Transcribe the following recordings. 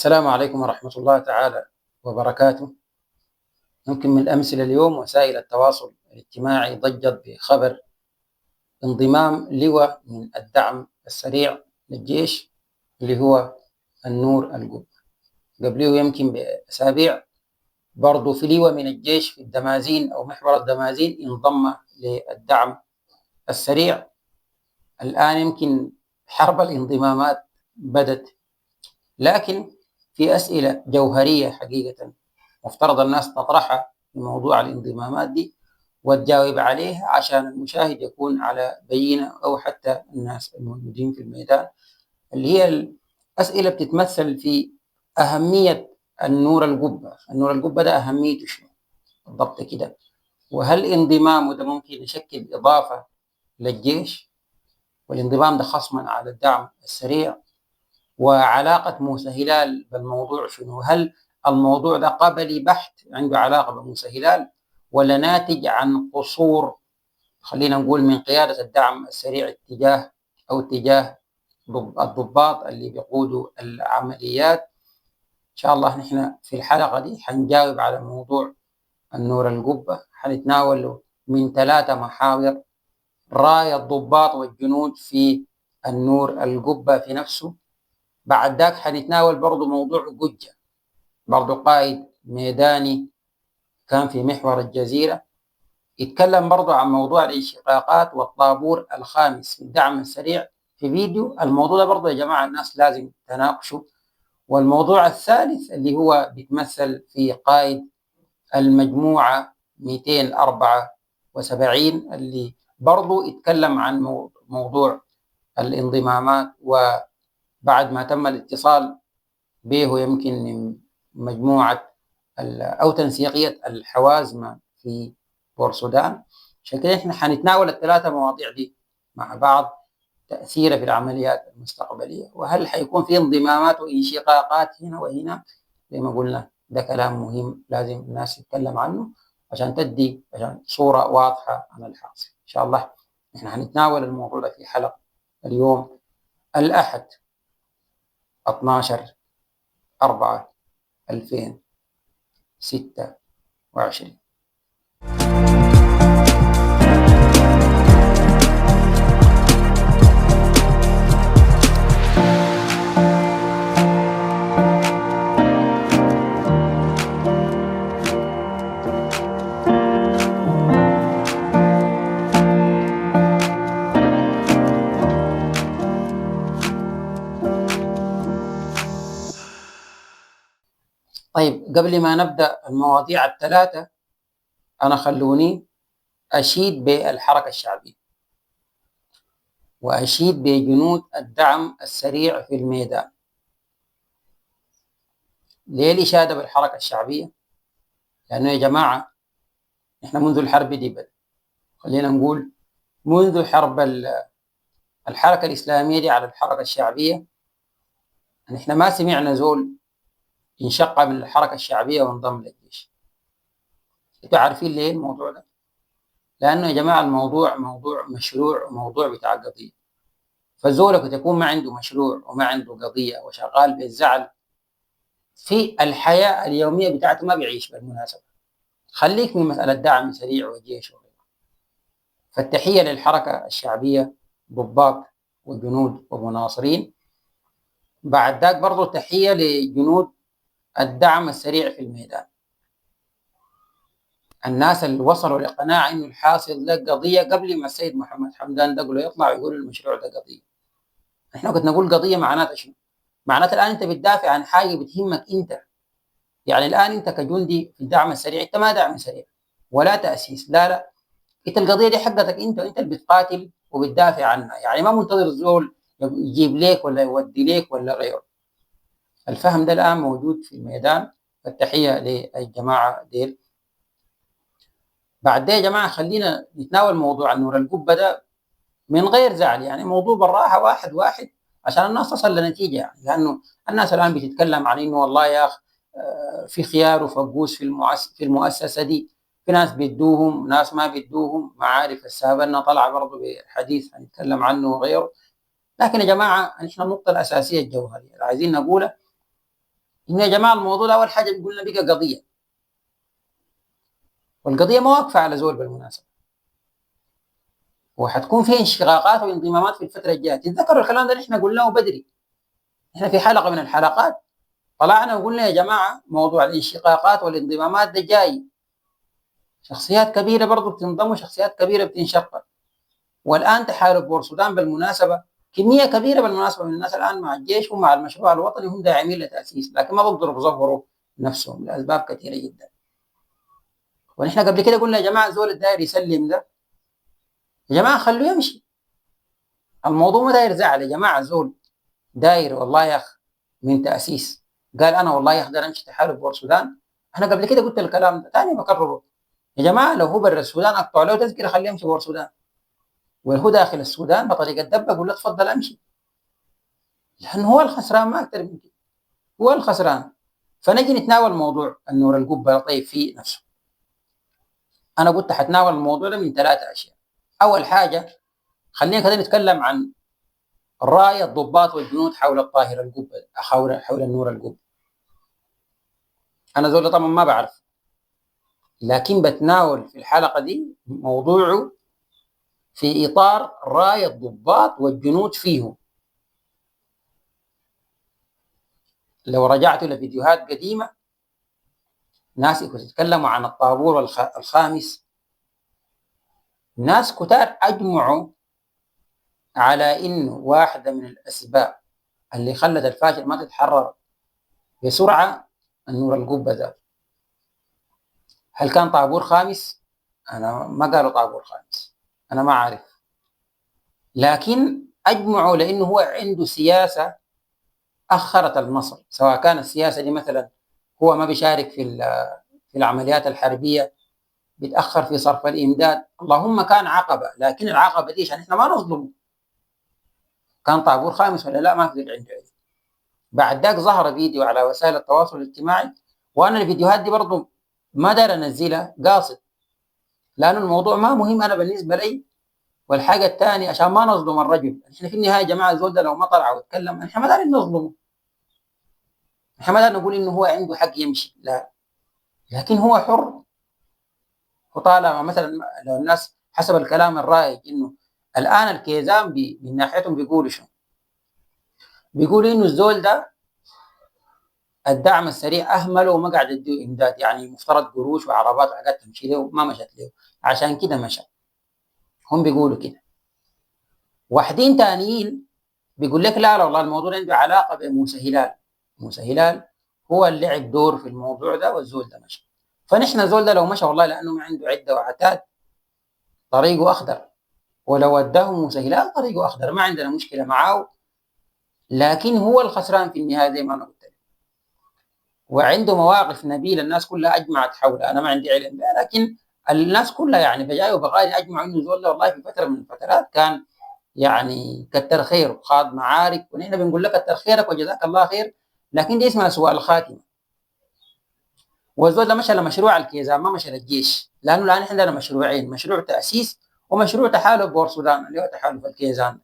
السلام عليكم ورحمة الله تعالى وبركاته. يمكن من الأمثلة اليوم وسائل التواصل الاجتماعي ضجت بخبر انضمام لواء من الدعم السريع للجيش اللي هو النور القبة. قبله يمكن بأسابيع برضو في لواء من الجيش في الدمازين أو محور الدمازين انضم للدعم السريع. الآن يمكن حرب الانضمامات بدت، لكن في أسئلة جوهرية حقيقة مفترض الناس تطرحها في موضوع الانضمامات دي وتجاوب عليها عشان المشاهد يكون على بينة أو حتى الناس الموجودين في الميدان، اللي هي الأسئلة بتتمثل في أهمية النور القبة. النور القبة ده أهميته شنو بالضبط كده؟ وهل انضمامه ده ممكن يشكل إضافة للجيش؟ والانضمام ده خصما على الدعم السريع؟ وعلاقة موسى هلال بالموضوع شنو؟ هل الموضوع ده قبلي بحت عنده علاقة بموسى هلال ولا ناتج عن قصور خلينا نقول من قيادة الدعم السريع اتجاه الضباط اللي بيقودوا العمليات؟ إن شاء الله نحن في الحلقة دي حنجاوب على موضوع النور القبة، حنتناول من 3 محاور: رأي الضباط والجنود في النور القبة في نفسه. بعد ذاك حنتناول برضو موضوع قجة، برضو قائد ميداني كان في محور الجزيرة، يتكلم برضو عن موضوع الانشقاقات والطابور الخامس في الدعم السريع في فيديو. الموضوع ده برضو يا جماعة الناس لازم تناقشه. والموضوع الثالث اللي هو بيتمثل في قائد المجموعة 274 اللي برضو يتكلم عن موضوع الانضمامات، وبعد ما تم الاتصال به يمكن من مجموعة أو تنسيقية الحوازمة في بورسودان. عشان كده احنا حنتناول ال3 مواضيع دي مع بعض: تأثيرها في العمليات المستقبلية، وهل حيكون في انضمامات وانشقاقات هنا وهنا. زي ما قلنا ده كلام مهم لازم الناس تتكلم عنه عشان صورة واضحة عن الحاصل. إن شاء الله احنا حنتناول الموضوع ده في حلقة اليوم الأحد 12/4/2026. طيب قبل ما نبدأ المواضيع ال3 أنا خلوني أشيد بالحركة الشعبية وأشيد بجنود الدعم السريع في الميدان. ليه الإشادة بالحركة الشعبية؟ لأنه يا جماعة إحنا منذ الحرب دي خلينا نقول منذ حرب الحركة الإسلامية دي على الحركة الشعبية، إحنا ما سمعنا زول انشق من الحركة الشعبية وانضم للجيش. انتوا عارفين ليه الموضوع ده؟ لأنه يا جماعة الموضوع موضوع مشروع وموضوع بتاع قضية. فالزول قد يكون ما عنده مشروع وما عنده قضية وشغال بالزعل في الحياة اليومية بتاعته ما بيعيش. بالمناسبة خليك من مسألة دعم سريع وجيش وغيره. فالتحية للحركة الشعبية ضباط وجنود ومناصرين. بعد ذاك برضو تحية لجنود الدعم السريع في الميدان، الناس اللي وصلوا لقناعة انه الحاصل ده قضية قبل ما السيد محمد حمدان دقلو يطلع ويقول المشروع ده قضية. احنا كنا نقول قضية معناتها شنو؟ معناتها الان انت بتدافع عن حاجة بتهمك انت. يعني الان انت كجندي في الدعم السريع انت ما دعم سريع ولا تأسيس، لا، انت القضية دي حقتك انت اللي بتقاتل وبتدافع عنها. يعني ما منتظر الزول يجيب ليك ولا يودي ليك ولا غيره. الفهم ده الان موجود في الميدان. فالتحية للجماعة ديل. بعد ده يا جماعة خلينا نتناول موضوع النور القبة ده من غير زعل، يعني موضوع بالراحة واحد واحد عشان الناس تصل لنتيجة. يعني لأنه الناس الآن بتتكلم عن إنه والله يا أخ في خيار وفقوس في المؤسسة دي، في ناس بيدوهم ناس ما بيدوهم، معارف السابقنا طلع برضه بحديث هنتكلم عنه وغيره. لكن يا جماعة نحن النقطة الأساسية الجوهرية اللي عايزين نقولها إن يا جماعة الموضوع ده أول حاجة قلنا بقى قضية، والقضية ما واقفة على زول بالمناسبة، وحتكون في انشقاقات وانضمامات في الفترة الجاية. تتذكروا الكلام ده اللي احنا قلناه بدري، احنا في حلقة من الحلقات طلعنا وقلنا يا جماعة موضوع الانشقاقات والانضمامات ده جاي، شخصيات كبيرة برضو بتنضم وشخصيات كبيرة بتنشق. والآن تحالف بورسودان بالمناسبة كمية كبيرة بالمناسبة من الناس الآن مع الجيش ومع المشروع الوطني هم داعمين لتأسيس، لكن ما بيقدروا يظهروا نفسهم لأسباب كثيرة جدا. ونحن قبل كده قلنا يا جماعة زول الداير يسلم ده يا جماعة خلوه يمشي، الموضوع ما داير زعل يا جماعة. زول داير والله يا أخ من تأسيس قال أنا والله أقدر أمشي تحالف بورسودان، أنا قبل كده قلت الكلام ده تاني بكرره يا جماعة، لو هو برا السودان أقطع له تذكرة خليه يمشي بورسودان، وهو داخل السودان بطريقة دبة أقول له تفضل أمشي، لأنه هو الخسران ما أكثر من كده، هو الخسران. فنجي نتناول موضوع النور القبة طيب فيه نفسه. أنا قلت حتناول الموضوع ده من 3 أشياء. أول حاجة خلينا كده نتكلم عن رأي الضباط والجنود حول الطاهرة القبة، حول النور القبة. أنا زول طبعا ما بعرف، لكن بتناول في الحلقة دي موضوعه في إطار رأي الضباط والجنود فيه. لو رجعت لفيديوهات قديمة ناس يتكلموا عن الطابور الخامس، ناس كتار أجمعوا على إنه واحدة من الأسباب اللي خلت الفاشل ما تتحرر بسرعة النور القبة ذات. هل كان طابور خامس؟ أنا ما قالوا طابور خامس، أنا ما أعرف، لكن أجمعوا لأنه هو عنده سياسة أخرت النصر، سواء كان السياسة دي مثلا هو ما بيشارك في العمليات الحربية، بيتأخر في صرف الإمداد، اللهم كان عقبة، لكن العقبة دي عشان إحنا ما نظلمه. كان طابور خامس ولا لا ما في عنده علم. بعد ذاك ظهر فيديو على وسائل التواصل الاجتماعي، وأنا الفيديوهات دي برضو ما دار أنزلها قاصد، لأنه الموضوع ما مهم أنا بالنسبة لي. والحاجة الثانية عشان ما نظلم الرجل، إحنا في النهاية يا جماعة الزول ده لو ما طلع واتكلم إحنا ما دارين نظلمه، إحنا ما دارين نقول إنه هو عنده حق يمشي، لا، لكن هو حر. وطالما مثلا لو الناس حسب الكلام الرائج انه الان الكيزان من ناحيتهم بيقولوا شنو؟ بيقولوا انه الزول ده الدعم السريع اهمله وما قاعد يديه امداد، يعني مفترض قروش وعربات وحاجات تمشي له ما مشت له، عشان كده مشى. هم بيقولوا كده. واحدين تانيين بيقول لك لا لا والله الموضوع عنده علاقه بموسى هلال، موسى هلال هو اللي لعب دور في الموضوع ده والزول ده مشى. فنحن الزول ده لو مشى والله لانه ما عنده عده وعتاد طريقه اخضر، ولو وداه موسى هلال طريقه اخضر ما عندنا مشكله معاه، لكن هو الخسران في النهايه زي ما انا قلت لك. وعنده مواقف نبيله الناس كلها اجمعت حولها، انا ما عندي علم بها، لكن الناس كلها يعني بجاي وبغاية اجمعوا انه زول والله في فتره من الفترات كان يعني كتر خير خاض معارك، ونحن بنقول لك كتر خيرك وجزاك الله خير، لكن دي اسمها سوء الخاتمه. والزول ده مشى لمشروع الكيزان ما مشى للجيش، لانه الان عندنا مشروعين، مشروع تاسيس ومشروع تحالف بور السودان اللي هو تحالف الكيزان.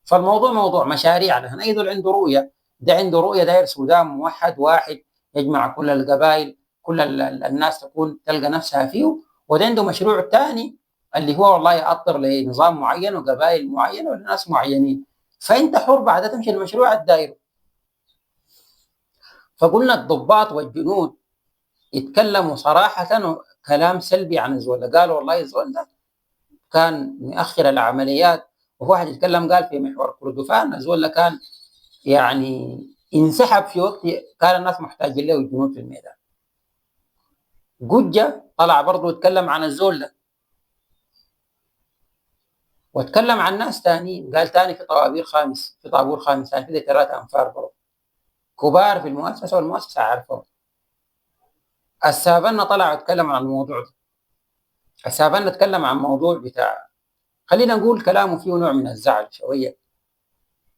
فالموضوع موضوع مشاريع، لهنا اي زول عنده رؤيه، ده عنده رؤيه داير سودان موحد واحد يجمع كل القبائل، كل الناس تكون تلقى نفسها فيه، وده عنده مشروع ثاني اللي هو والله يأطر لنظام معين وقبائل معينه وناس معينين. فانت حر بعد تمشي المشروع الداير. فقلنا الضباط والجنود يتكلموا صراحه كلام سلبي عن الزول ده، قالوا والله الزول ده كان مؤخر العمليات، وهو واحد يتكلم قال في محور كردفان الزول ده كان يعني انسحب في وقت كان الناس محتاجين له الجنود في الميدان. جوجة طلع برضه يتكلم عن الزول ده، واتكلم عن ناس تانيين، قال تاني في طوابير خامس، في طابور خامس يعني في 3 أنفار برضه كبار في المؤسسة والمؤسسة عارفهم. السابنا طلع واتكلم عن الموضوع ده، السابنا اتكلم عن موضوع بتاع، خلينا نقول كلامه فيه نوع من الزعل شوية.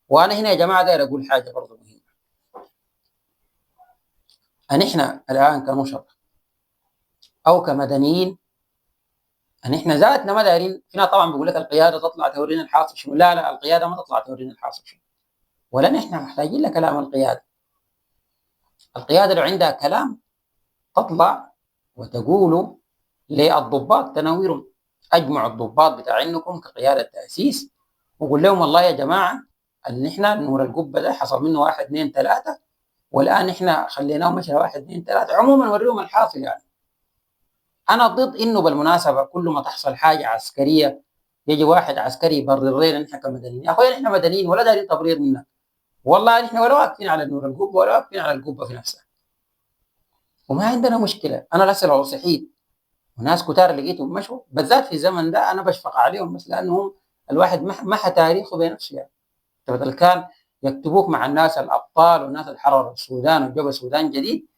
وأنا هنا يا جماعة داير أقول حاجة برضه مهمة، أن إحنا الآن كنشط أو كمدنيين أن إحنا ذاتنا ما دايرين، فينا طبعا بيقول لك القيادة تطلع تورينا الحاصل شنو، لا لا القيادة ما تطلع تورينا الحاصل شنو، ولا نحن محتاجين لكلام القيادة. القيادة لو عندها كلام تطلع وتقولوا للضباط تناورهم، اجمعوا الضباط بتاع عندكم كقيادة تأسيس وقول لهم والله يا جماعة ان احنا نور القبة ده حصل منه واحد اثنين ثلاثة، والان احنا خليناه مشى واحد اثنين ثلاثة، عموما وريهم الحاصل يعني. انا ضد انه بالمناسبة كل ما تحصل حاجة عسكرية يجي واحد عسكري يبرر لنا نحن كمدنيين. يا اخويا نحن مدنيين ولا دارين تبرير منك، والله نحن ولا واقفين على نور القبة ولا واقفين على القبة في نفسها، وما عندنا مشكلة. انا لسه لو صحيت وناس كتار لقيتهم مشوا بالذات في الزمن ده انا بشفق عليهم، بس لانهم الواحد محى تاريخه بنفسه يعني. بدل كان يكتبوك مع الناس الابطال والناس اللي حرروا السودان وجابوا السودان جديد،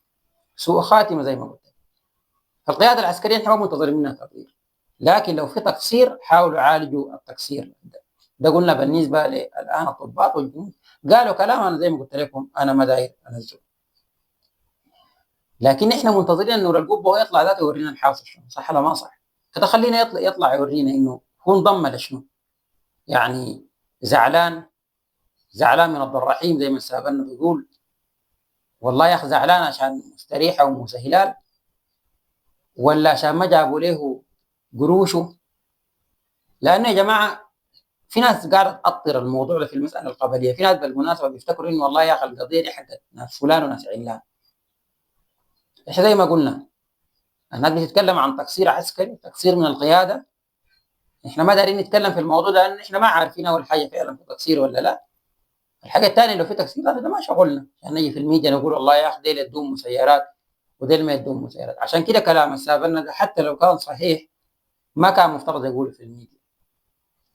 سوء خاتمه زي ما قلت. فالقياده العسكريه احنا ما منتظرين منها تغيير، لكن لو في تقصير حاولوا يعالجوا التقصير ده قلنا بالنسبه للان الضباط والجنود قالوا كلام انا زي ما قلت لكم انا ما داير انزل، لكن احنا منتظرين انه القبه ويطلع ذاته يورينا الحاصل شنو، صح ولا ما صح؟ كده خلينا يطلع يورينا انه هو انضم لشنو، يعني زعلان من الضراحين زي ما سابنا بيقول، والله يا اخي زعلان عشان مستريحه ومسهلال، ولا عشان ما جابوا له قروشه؟ لانه يا جماعه في ناس قاعده تأطر الموضوع ده في المساله القبليه، في ناس بالمناسبه بيفتكروا انه والله يا اخي القضيه دي حقت ناس فلان وناس علان. احنا زي ما قلنا الناس بتتكلم عن تقصير عسكري، تقصير من القياده، احنا ما دارين نتكلم في الموضوع ده لان احنا ما عارفين اول حاجه فعلا في تقصير ولا لا. الحاجه الثانيه لو في تقصير هذا ده ما شغلنا عشان نجي في الميديا نقول والله يا اخي ديل يدوم مسيرات وديل ما يدوم مسيرات. عشان كده كلام السابنا ده حتى لو كان صحيح ما كان مفترض يقوله في الميديا.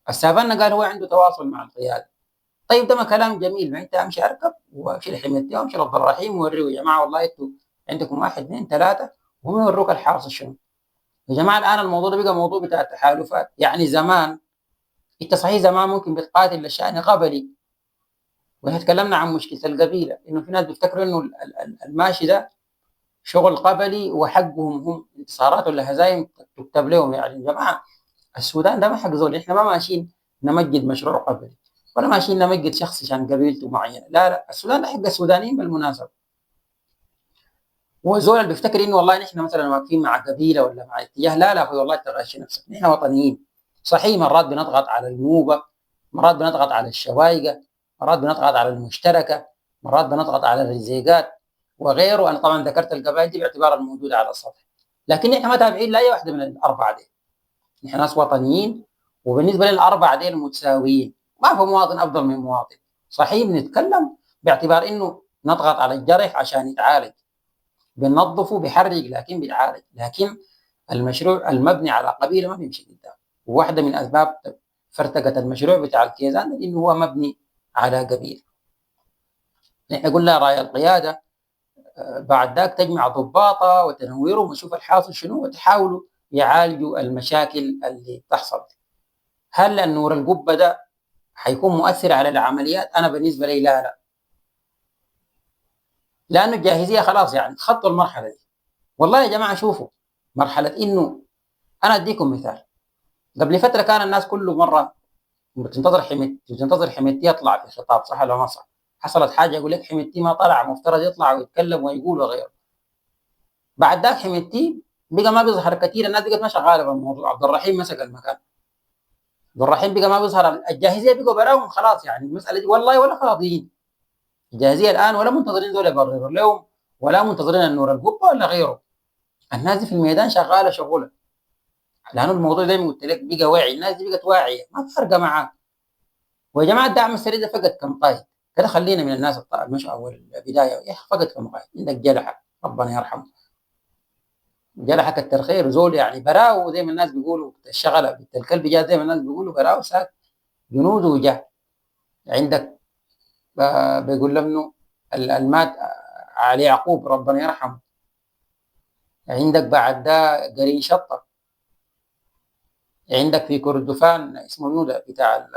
السابنا قال هو عنده تواصل مع القياده، طيب ده ما كلام جميل، ما انت امشي اركب وامشي لحميتي وامشي للضراحين ووريه يا جماعه والله انتوا عندكم واحد اثنين ثلاثه وهم يوروك الحاصل شنو. يا جماعه الان الموضوع ده بقى موضوع بتاع التحالفات، يعني زمان انت صحيح زمان ممكن بتقاتل للشأن قبلي، واحنا تكلمنا عن مشكله القبيله انه في ناس بيفتكروا انه الماشي ده شغل قبلي وحقهم هم انتصارات ولا هزايم تكتب لهم. يعني يا جماعه السودان ده ما حق زول، احنا ما ماشيين نمجد مشروع قبلي ولا ماشيين نمجد شخص عشان قبيلته معينه، لا لا السودان ده حق السودانيين بالمناسبه. وزول اللي بيفتكر انه والله نحن مثلا واقفين مع قبيله ولا مع اتجاه، لا لا اخوي والله تغشي نفسك، نحن وطنيين. صحيح مرات بنضغط على النوبه، مرات بنضغط على الشوايقه، مرات بنضغط على المشتركه، مرات بنضغط على الرزيقات وغيره. انا طبعا ذكرت القبائل دي باعتبارها الموجوده على السطح، لكن احنا ما تابعين لاي واحده من الاربعه دي. نحن ناس وطنيين وبالنسبه للاربعه دي متساويين، ما في مواطن افضل من مواطن. صحيح بنتكلم باعتبار انه نضغط على الجرح عشان يتعالج، بننظفه بيحرق لكن بيتعالج، لكن المشروع المبني على قبيله ما بيمشي قدام. وواحده من اسباب فرتقه المشروع بتاع الكيزان انه هو مبني على قبيله. نحن قلنا راي القياده بعد ذاك تجمع ضباطها وتنويرهم وتشوف الحاصل شنو وتحاولوا يعالجوا المشاكل اللي تحصل. هل النور القبه ده حيكون مؤثر على العمليات؟ انا بالنسبه لي لا لا، لانه الجاهزيه خلاص يعني تخطوا المرحله دي. والله يا جماعه شوفوا مرحله انه انا اديكم مثال. قبل فتره كان الناس كل مره تنتظر حميدتي يطلع في خطاب، صح ولا ما صح؟ حصلت حاجه يقول لك حميدتي ما طلع، مفترض يطلع ويتكلم ويقول وغيره. بعد ذاك حميدتي بقى ما بيظهر كثير، الناس بقت ما شغاله بالموضوع، عبد الرحيم مسك المكان، عبد الرحيم بقى ما بيظهر، الجاهزيه بقوا براهم خلاص يعني المساله دي والله ولا فاضيين. الجاهزيه الان ولا منتظرين دول يبرروا لهم ولا منتظرين النور القبه ولا غيره. الناس دي في الميدان شغاله شغوله، لانه الموضوع زي ما قلت لك بقى واعي، الناس دي بقت واعيه ما فارقه معاه. ويا جماعه الدعم السريع ده فقد كم قائد كده، خلينا من الناس مش اول البدايه يا اخي فقد كم قائد. عندك جلحه ربنا يرحمه، جلحه كتر خير زول يعني براو زي ما الناس بيقولوا الشغله بنت الكلب جاء زي ما الناس بيقولوا براو ساك جنوده وجاء. عندك بيقول له المات علي يعقوب ربنا يرحمه. عندك بعد ده قرين شطه، عندك في كردفان اسمه منو ده بتاع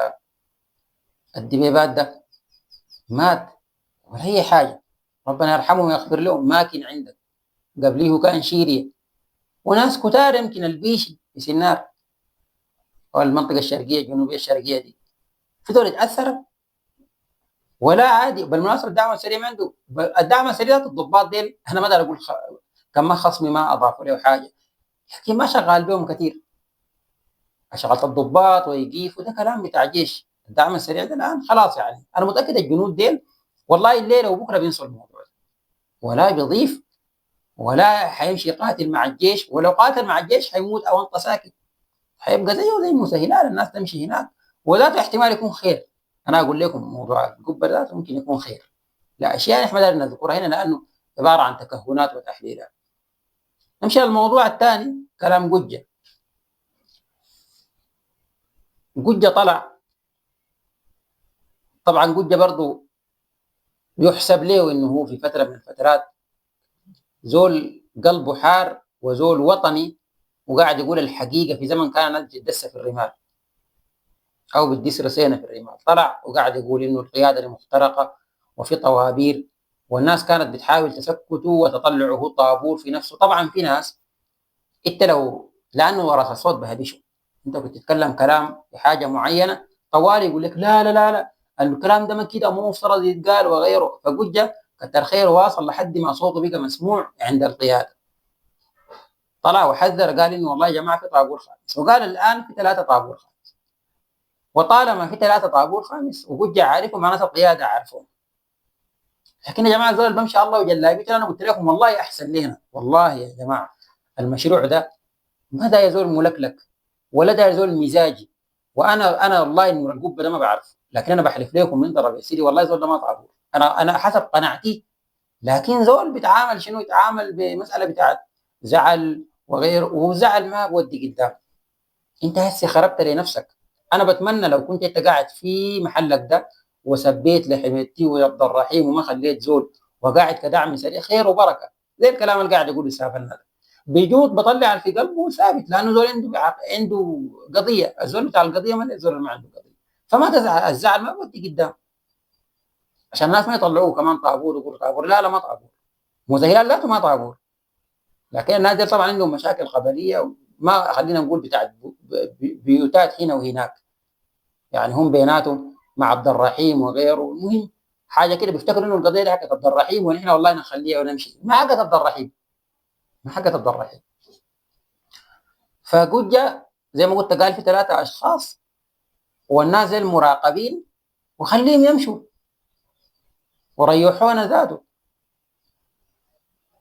الدبيبات ده مات ولا اي حاجه، ربنا يرحمه ويغفر لهم. ماكن عندك قبليه كان شيريا وناس كتار، يمكن البيشي في سنار او المنطقه الشرقيه الجنوبيه الشرقيه دي، في دول اتاثرت ولا عادي. بالمناسبه الدعم السريع ما عنده، الدعم السريع الضباط ديل انا ما اقدر اقول كم ما خصمي ما اضافوا له حاجه، لكن ما شغال بهم كثير. شغلت الضباط ويقيف وده كلام بتاع جيش. الدعم السريع ده الان خلاص، يعني انا متاكد الجنود ديل والله الليله وبكره بينسوا الموضوع ده، ولا بيضيف ولا حيمشي يقاتل مع الجيش، ولو قاتل مع الجيش حيموت او انت ساكت، حيبقى زيه زي المسهلات، الناس تمشي هناك وذاته احتمال يكون خير. انا اقول لكم موضوع القبه ذاته ممكن يكون خير، لا اشياء احنا بدنا نذكرها هنا لانه عباره عن تكهنات وتحليلات. نمشي للموضوع الثاني، كلام قجه. قجه طلع، طبعا قجه برضه يحسب له انه هو في فتره من الفترات زول قلبه حار وزول وطني، وقاعد يقول الحقيقه في زمن كان الناس بتدس في الرمال او بتدس رسينا في الرمال. طلع وقاعد يقول انه القياده مخترقه وفي طوابير، والناس كانت بتحاول تسكته وتطلعه طابور في نفسه. طبعا في ناس انت لو لانه ورث الصوت بهبشه، انت كنت تتكلم كلام في حاجه معينه طوالي يقول لك لا لا لا لا الكلام ده ما كده مو مفترض يتقال وغيره. فقجه كتر خيره واصل لحد ما صوته بقى مسموع عند القياده، طلع وحذر قال انه والله يا جماعه في طابور خامس، وقال الان في 3 طابور خامس. وطالما في 3 طابور خامس وقجه عارفه معناته القياده عارفه. لكن يا جماعه الزول بمشي الله وجلابيته، انا قلت لكم والله احسن لنا والله يا جماعه المشروع ده ما ده يزول ملكلك ولا ده يزول مزاجي. وانا والله انه القبه ده ما بعرف، لكن انا بحلف لكم من ضرب يا سيدي والله زول ده ما طابور. انا حسب قناعتي، لكن زول بيتعامل شنو، يتعامل بمساله بتاعت زعل وغيره، وزعل ما بودي قدام. انت هسه خربت لنفسك. انا بتمنى لو كنت انت قاعد في محلك ده وسبيت لحميتي وعبد الرحيم وما خليت زول وقاعد كدعم سريع خير وبركه، زي الكلام اللي قاعد يقوله سافلنا ده بيجود بطلع في قلبه ثابت، لانه زول عنده قضيه. الزول بتاع القضيه ما الزول ما عنده قضيه، فما تزعل، الزعل ما بودي قدام عشان الناس ما يطلعوه كمان طابور يقول طابور. لا لا ما طابور، مزيلات ذاته ما طابور. لكن الناس دي طبعا عندهم مشاكل قبليه، ما خلينا نقول بتاعت بيوتات هنا وهناك، يعني هم بيناتهم مع عبد الرحيم وغيره. المهم حاجه كده بيفتكروا انه القضيه دي حقت عبد الرحيم ونحن والله نخليها ونمشي، ما حقت عبد الرحيم، ما حقت عبد الرحيم. فقد جاء زي ما قلت قال في 3 اشخاص والناس زي المراقبين وخليهم يمشوا وريحونا ذاته،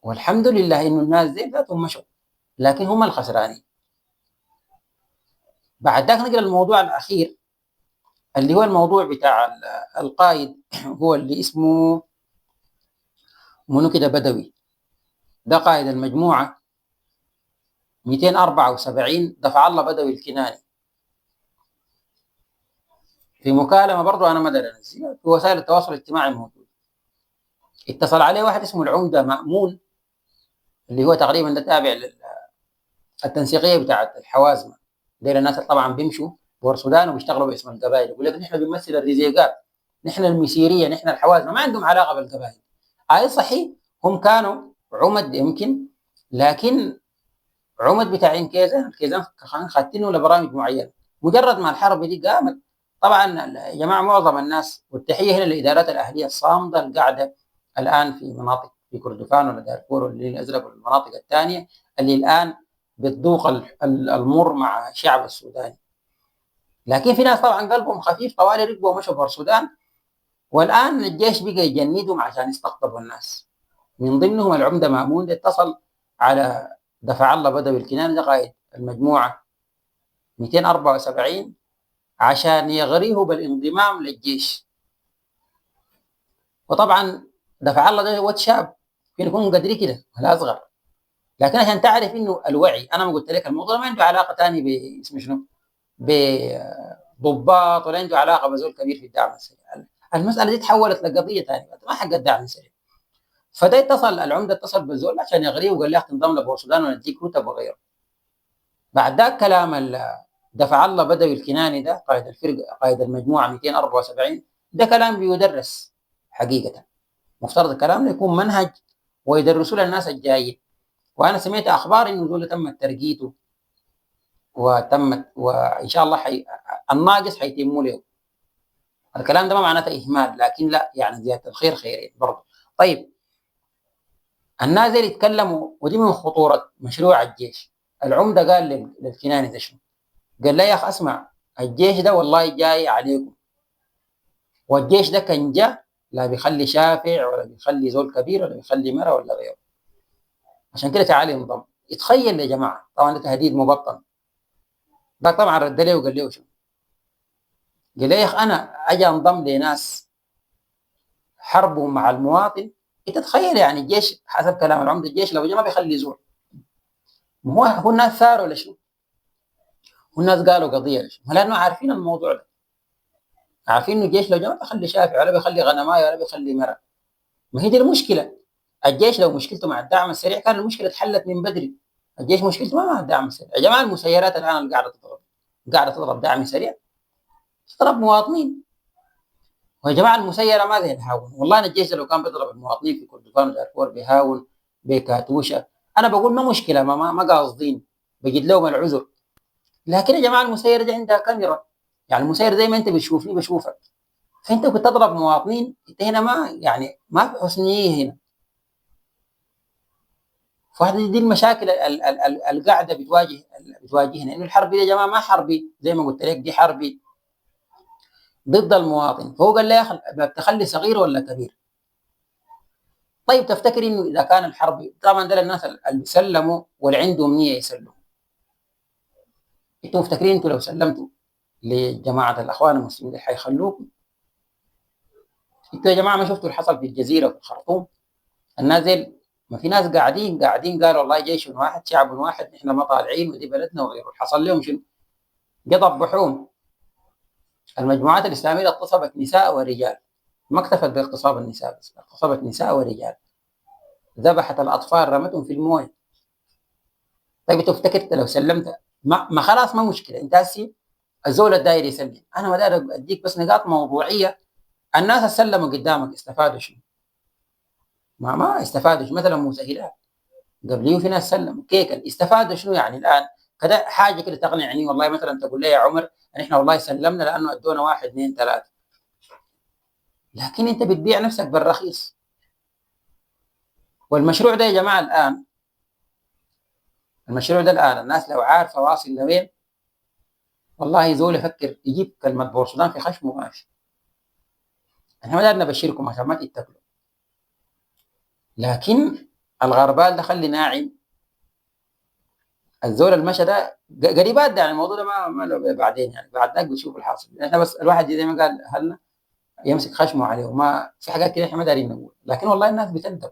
والحمد لله انه الناس زي ذاتهم مشوا، لكن هم الخسرانين. بعد ذاك نقرا الموضوع الاخير اللي هو الموضوع بتاع القائد هو اللي اسمه منو كده بدوي، ده قائد المجموعه 274 دفع الله بدوي الكناني. في مكالمه برضه انا ما ادري انزلها في وسائل التواصل الاجتماعي موجود، اتصل عليه واحد اسمه العمده مامون اللي هو تقريبا ده تابع للتنسيقيه بتاعت الحوازمه. ديل الناس طبعا بيمشوا بور السودان وبيشتغلوا باسم القبائل، يقول لك نحن بنمثل الريزيقات، نحن المسيريه، نحن الحوازمه، ما عندهم علاقه بالقبائل. اي صحيح هم كانوا عمد يمكن، لكن عمد بتاع انكيزه، الكيزان خاتينه لبرامج معينه. مجرد ما الحرب دي قامت طبعا يا جماعه معظم الناس، والتحيه هنا للادارات الاهليه الصامده القاعده الان في مناطق في كردفان ولا دارفور والنيل الازرق والمناطق الثانيه اللي الان بتذوق المر مع الشعب السوداني. لكن في ناس طبعا قلبهم خفيف طوالي ركبوا ومشوا في السودان، والان الجيش بقى يجندهم عشان يستقطبوا الناس. من ضمنهم العمده مامون اتصل على دفع الله بدوي الكناني ده قائد المجموعه 274 عشان يغريه بالانضمام للجيش. وطبعا دفع الله ده ود شاب يمكن يكون قدري كده ولا اصغر، لكن عشان تعرف انه الوعي، انا ما قلت لك الموضوع ما عنده علاقه ثاني باسم شنو، بضباط، ولا عنده علاقه بزول كبير في الدعم السريع. المساله دي تحولت لقضيه ثانيه ما حق الدعم السريع. فده اتصل العمده اتصل بزول عشان يغريه وقال له تنضم لبور السودان ونديك رتب وغيره. بعد ذاك كلام دفع الله بدوي الكناني ده قائد الفرقه قائد المجموعه 274 ده كلام بيدرس حقيقه، مفترض الكلام ده يكون منهج ويدرسوه للناس الجايين. وانا سمعت اخبار انه دول تم ترقيته وتمت، وان شاء الله الناقص حيتم له. الكلام ده ما معناته إهمال، لكن لا يعني زيادة الخير خيرين برضه. طيب الناس اللي يتكلموا، ودي من خطورة مشروع الجيش. العمدة قال للكناني ده شنو؟ قال له يا أخ اسمع، الجيش ده والله جاي عليكم، والجيش ده كان جاء لا بيخلي شافع ولا بيخلي زول كبير ولا بيخلي مرة ولا غيره، عشان كده تعالي انضم. يتخيل يا جماعة، طبعا ده تهديد مبطن. ده طبعا رد له وقال له شنو؟ قال لي يا اخ انا اجي انضم لناس حربهم مع المواطن. انت تخيل يعني الجيش حسب كلام العمده، الجيش لو جا ما بيخلي زول. ما هو الناس ثاروا ولا شنو؟ والناس قالوا قضيه ليش؟ لانه عارفين الموضوع ده، عارفين انه الجيش لو جا ما بيخلي شافع ولا بيخلي غنمايه ولا بيخلي مرأة. ما هي دي المشكله. الجيش لو مشكلته مع الدعم السريع كان المشكله اتحلت من بدري. الجيش مشكلته ما مع الدعم السريع يا جماعه. المسيرات الان اللي قاعده تضرب دعم سريع، تضرب مواطنين. ويا جماعه المسيره ما زي الهاون. والله انا الجيش لو كان بيضرب المواطنين في كردفان ودارفور بهاون بكاتوشه، انا بقول ما مشكله، ما قاصدين، بجد لهم العذر. لكن يا جماعه المسيره دي عندها كاميرا، يعني المسير زي ما انت بتشوفني بشوفك، فانت كنت تضرب مواطنين. انت هنا ما يعني ما في حسنيه هنا. فهذه دي المشاكل القاعده بتواجهنا، انه الحرب دي يا جماعه ما حربي زي ما قلت لك، دي حربي ضد المواطن. فهو قال لي يا اخي بتخلي صغير ولا كبير؟ طيب تفتكر انه اذا كان الحرب، طبعا ده الناس اللي سلموا واللي عندهم نيه يسلموا، انتم مفتكرين انتم لو سلمتوا لجماعه الاخوان المسلمين حيخلوكم؟ انتوا يا جماعه ما شفتوا اللي حصل في الجزيره وفي الخرطوم؟ الناس دي ما في ناس قاعدين قالوا والله جيش واحد شعب واحد، نحن ما طالعين ودي بلدنا وغيره. حصل لهم شنو؟ ضبحوهم. المجموعات الاسلاميه اغتصبت نساء ورجال، ما اكتفت باغتصاب النساء بس، اغتصبت نساء ورجال، ذبحت الاطفال، رمتهم في المويه. طيب انت افتكرت لو سلمت ما خلاص ما مشكله، انت هسي الزول الداير يسلم. انا ما داير اديك بس نقاط موضوعيه. الناس سلموا قدامك استفادوا شنو؟ ما استفادوا شنو؟ مثلا مسهلات قبليه في ناس سلموا كيكل، استفادوا شنو يعني الان؟ كذا حاجه كده تقنعني والله، مثلا تقول لي يا عمر احنا والله سلمنا لانه ادونا واحد اثنين ثلاثه، لكن انت بتبيع نفسك بالرخيص. والمشروع ده يا جماعه الان، المشروع ده الان الناس لو عارفه واصل لوين، والله زول يفكر يجيب كلمه بورسودان في خشمه ماشي. احنا ما قدرنا نبشركم عشان ما تتكلوا، لكن الغربال ده خلي ناعم. الزول المشى ده قريبات ده، يعني الموضوع ده ما بعدين، يعني بعد ذاك بتشوف الحاصل. احنا بس الواحد زي ما قال هلنا يمسك خشمه عليه، وما في حاجات كده احنا ما دارين نقول، لكن والله الناس بتندم.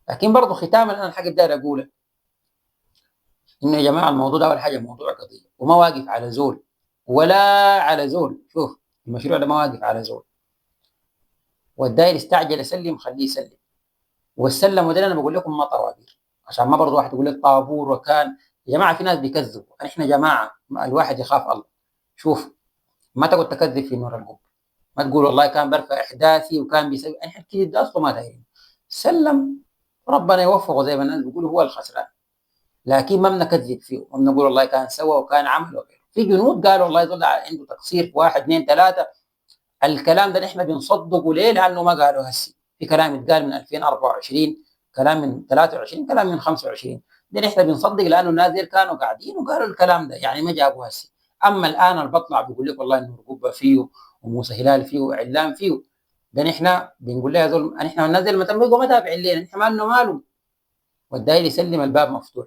لكن برضه ختاما انا الحاجه داير اقوله انه يا جماعه الموضوع ده اول حاجه موضوع قضيه، وما واقف على زول ولا على زول. شوف المشروع ده ما واقف على زول، والداير يستعجل يسلم خليه يسلم. والسلم وده انا بقول لكم ما طوابير، عشان ما برضه واحد يقول لك طابور وكان. يا جماعه في ناس بيكذبوا، احنا جماعه الواحد يخاف الله. شوف ما تقعد تكذب في نور القبه، ما تقول والله كان برفع احداثي وكان بيسوي، احنا الكذب ده اصله ما دايرين. سلم ربنا يوفقه زي ما الناس بيقولوا، هو الخسران. لكن ما بنكذب فيه، ما بنقول والله كان سوى وكان عمل وغيره. في جنود قالوا والله يظل عنده تقصير في واحد اثنين ثلاثه. الكلام ده نحن بنصدقه ليه؟ لانه ما قالوا هسي، في كلام يتقال من 2024، كلام من 23، كلام من 25. ده نحن بنصدق لانه الناس دي كانوا قاعدين وقالوا الكلام ده، يعني ما جابوا هسي. اما الان اللي بطلع بيقول لك والله انه رقبه فيه وموسى هلال فيه وعلام فيه، ده نحن بنقول له يا زول نحن الناس دي ما تبقوا ما تابعين لنا، نحن مالنا مالهم. والداير يسلم الباب مفتوح.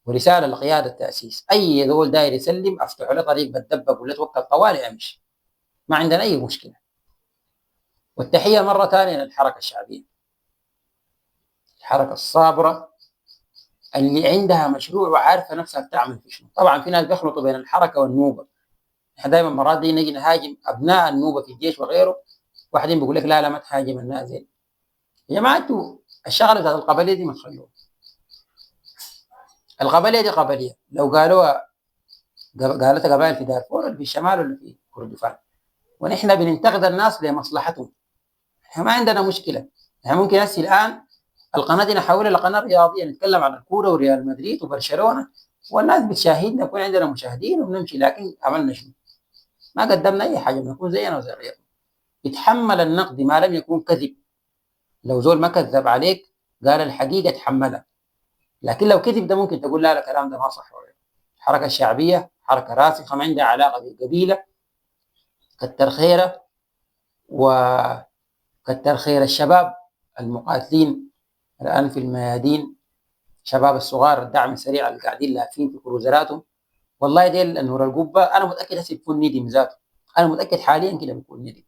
ورساله لقياده التاسيس، اي زول داير يسلم افتحوا له طريق بتدبب ولا توكل طوالي امشي، ما عندنا اي مشكله. والتحيه مره ثانيه للحركه الشعبيه، الحركه الصابره اللي عندها مشروع وعارفه نفسها بتعمل في شنو. طبعا في ناس بيخلطوا بين الحركه والنوبه، احنا دائما مرات دي نجي نهاجم ابناء النوبه في الجيش وغيره، واحدين بيقول لك لا لا ما تهاجم الناس دي. يا جماعه انتوا الشغله بتاعت القبليه دي ما تخلوها. القبليه دي قبليه لو قالوها قالتها قبائل في دارفور اللي في الشمال ولا في كردفان، ونحن بننتقد الناس لمصلحتهم. احنا ما عندنا مشكله، يعني ممكن هسه الان القناه دي نحولها لقناه رياضيه نتكلم عن الكوره وريال مدريد وبرشلونه، والناس بتشاهدنا، يكون عندنا مشاهدين وبنمشي. لكن عملنا شنو؟ ما قدمنا اي حاجه، بنكون زينا وزي غيرنا. يتحمل النقد ما لم يكون كذب. لو زول ما كذب عليك قال الحقيقه تحملها، لكن لو كذب ده ممكن تقول لا الكلام ده ما صح. الحركه الشعبيه حركه راسخه ما عندها علاقه بالقبيله، كتر خيرها، وكتر خير الشباب المقاتلين الان في الميادين، شباب الصغار الدعم السريع اللي قاعدين لافين في كروزراتهم. والله ديل نور القبه انا متاكد هسه بيكون ندم ذاته، انا متاكد حاليا كده بيكون ندم.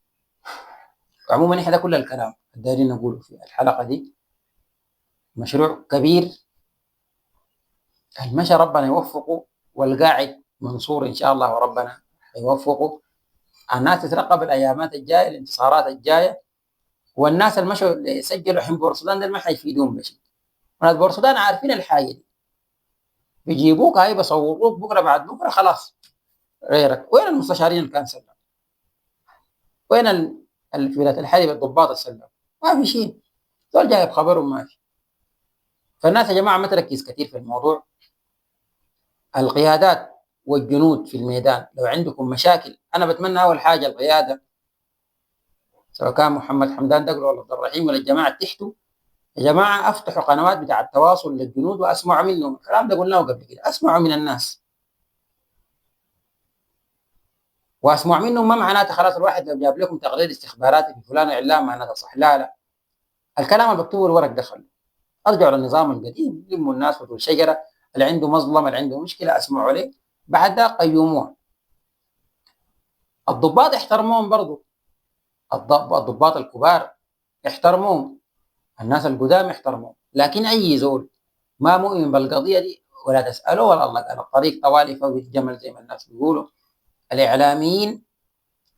عموما احنا ده كل الكلام الدايرين نقوله في الحلقه دي. مشروع كبير المشى ربنا يوفقه، والقاعد منصور ان شاء الله وربنا يوفقه. الناس تترقب الايامات الجايه، الانتصارات الجايه، والناس المشوا اللي سجلوا حين بورسودان ده ما حيفيدون بشيء. ناس بورسودان عارفين الحاجه دي، بيجيبوك هاي بصوروك بكره بعد بكره خلاص غيرك. وين المستشارين اللي كان سلم؟ وين في ولايه الحرب الضباط السلم؟ ما في شيء، دول جايب خبرهم ما في. فالناس يا جماعه ما تركز كثير في الموضوع. القيادات والجنود في الميدان لو عندكم مشاكل، انا بتمنى اول حاجه القياده سواء كان محمد حمدان دقل ولا عبد الرحيم ولا الجماعه تحته، يا جماعه افتحوا قنوات بتاع التواصل للجنود واسمعوا منهم. الكلام ده قلناه قبل كده، اسمعوا من الناس واسمع منهم. ما معناته خلاص الواحد لو جاب لكم تقرير استخباراتي في فلان اعلام معناته صح، لا لا. الكلام اللي مكتوب الورق دخل. ارجعوا للنظام القديم، لموا الناس وتقول شجره، اللي عنده مظلمه اللي عنده مشكله اسمعوا عليه، بعد ذاك قيموها. الضباط احترموهم برضو، الضباط الكبار احترموهم، الناس القدام احترموهم. لكن اي زول ما مؤمن بالقضيه دي ولا تساله ولا الله قال الطريق طوالي فوق الجمل زي ما الناس بيقولوا.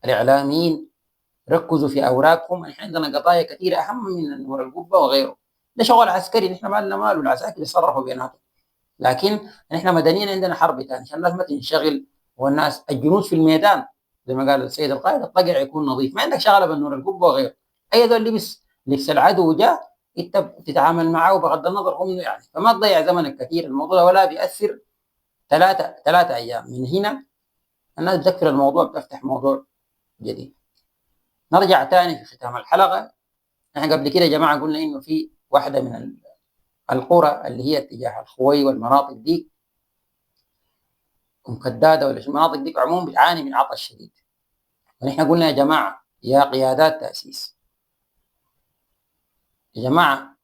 الاعلاميين ركزوا في اوراقهم. احنا عندنا قضايا كثيره اهم من نور القبه وغيره. ده شغل عسكري، نحن ما لنا مال، والعساكر يتصرفوا بيناتهم. لكن نحن مدنيين عندنا حرب ثاني عشان الناس ما تنشغل، والناس الجنود في الميدان زي ما قال السيد القائد الطقع يكون نظيف. ما عندك شغله بالنور القبه وغيره. اي ذول لبس العدو جاء انت بتتعامل معه بغض النظر هم يعني. فما تضيع زمنك كثير الموضوع ولا بيأثر. ثلاثة ايام من هنا الناس بتكفر الموضوع، بتفتح موضوع جديد. نرجع تاني في ختام الحلقه. احنا قبل كده يا جماعه قلنا انه في واحده من القرى اللي هي اتجاه الخوي والمناطق دي مكداده، ولا المناطق دي عموما بتعاني من عطش شديد. ونحن قلنا يا جماعه يا قيادات تاسيس، يا جماعه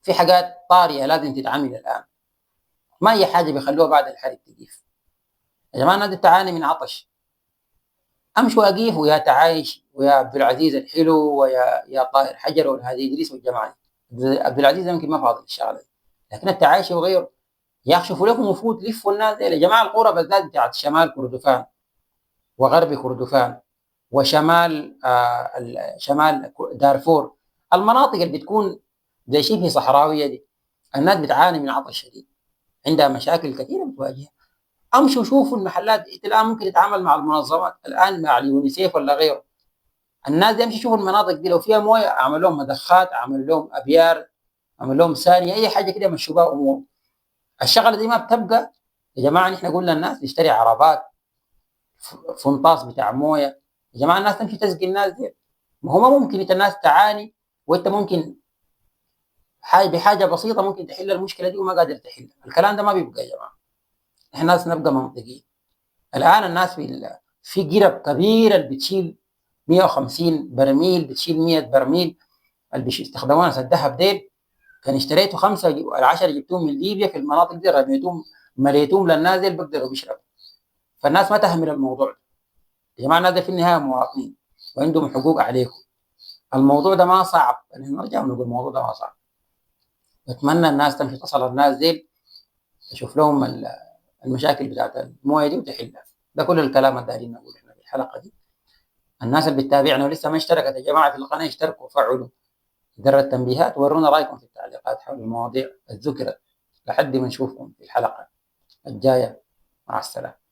في حاجات طارئه لازم تتعمل الان، ما هي حاجه بيخلوها بعد الحرب تجيف. يا جماعه الناس تعاني من عطش، امشوا اقيفوا يا تعايش ويا عبد العزيز الحلو ويا طاهر حجر وهذه ادريس والجماعه. عبد العزيز يمكن ما فاضل الشغله، لكن التعايش وغيره يكشفوا لكم وفود لفوا الناس دي. يا جماعه القرى بالذات بتاعت شمال كردفان وغرب كردفان وشمال شمال دارفور، المناطق اللي بتكون زي شبه صحراويه دي، الناس بتعاني من عطش شديد، عندها مشاكل كثيره بتواجهها. امشوا شوفوا المحلات. انت الان ممكن تتعامل مع المنظمات الان مع اليونيسيف ولا غيره. الناس دي امشي شوفوا المناطق دي لو فيها مويه اعمل لهم مضخات، اعمل لهم ابيار، اعمل لهم ثانيه اي حاجه كده مشوا بها امور. الشغله دي ما بتبقى. يا جماعه نحن قلنا الناس تشتري عربات فنطاس بتاع مويه. يا جماعه الناس تمشي تسقي الناس دي. ما هو ما ممكن انت الناس تعاني وانت ممكن بحاجه بسيطه ممكن تحل المشكله دي وما قادر تحل. الكلام ده ما بيبقى يا جماعه. احنا ناس نبقى منطقيين. الان الناس في قرب كبيره اللي بتشيل 150 برميل، بتشيل 100 برميل اللي بيستخدموها ناس الذهب ديل. كان اشتريته 5 10 جبتهم من ليبيا في المناطق دي، رميتهم مليتهم للناس ديل بيقدروا بيشربوا. فالناس ما تهمل الموضوع ده. يا جماعه الناس في النهايه مواطنين وعندهم حقوق عليكم. الموضوع ده ما صعب، نرجع ونقول الموضوع ده ما صعب. بتمنى الناس تمشي تصل الناس دي تشوف لهم المشاكل بتاعت المويه دي وتحلها. ده كل الكلام اللي دايرين نقوله احنا في الحلقه دي. الناس اللي بتتابعنا ولسه ما اشتركت يا جماعه في القناه اشتركوا وفعلوا زر التنبيهات، ورونا رايكم في التعليقات حول المواضيع الذكرى لحد ما نشوفكم في الحلقه الجايه. مع السلامه.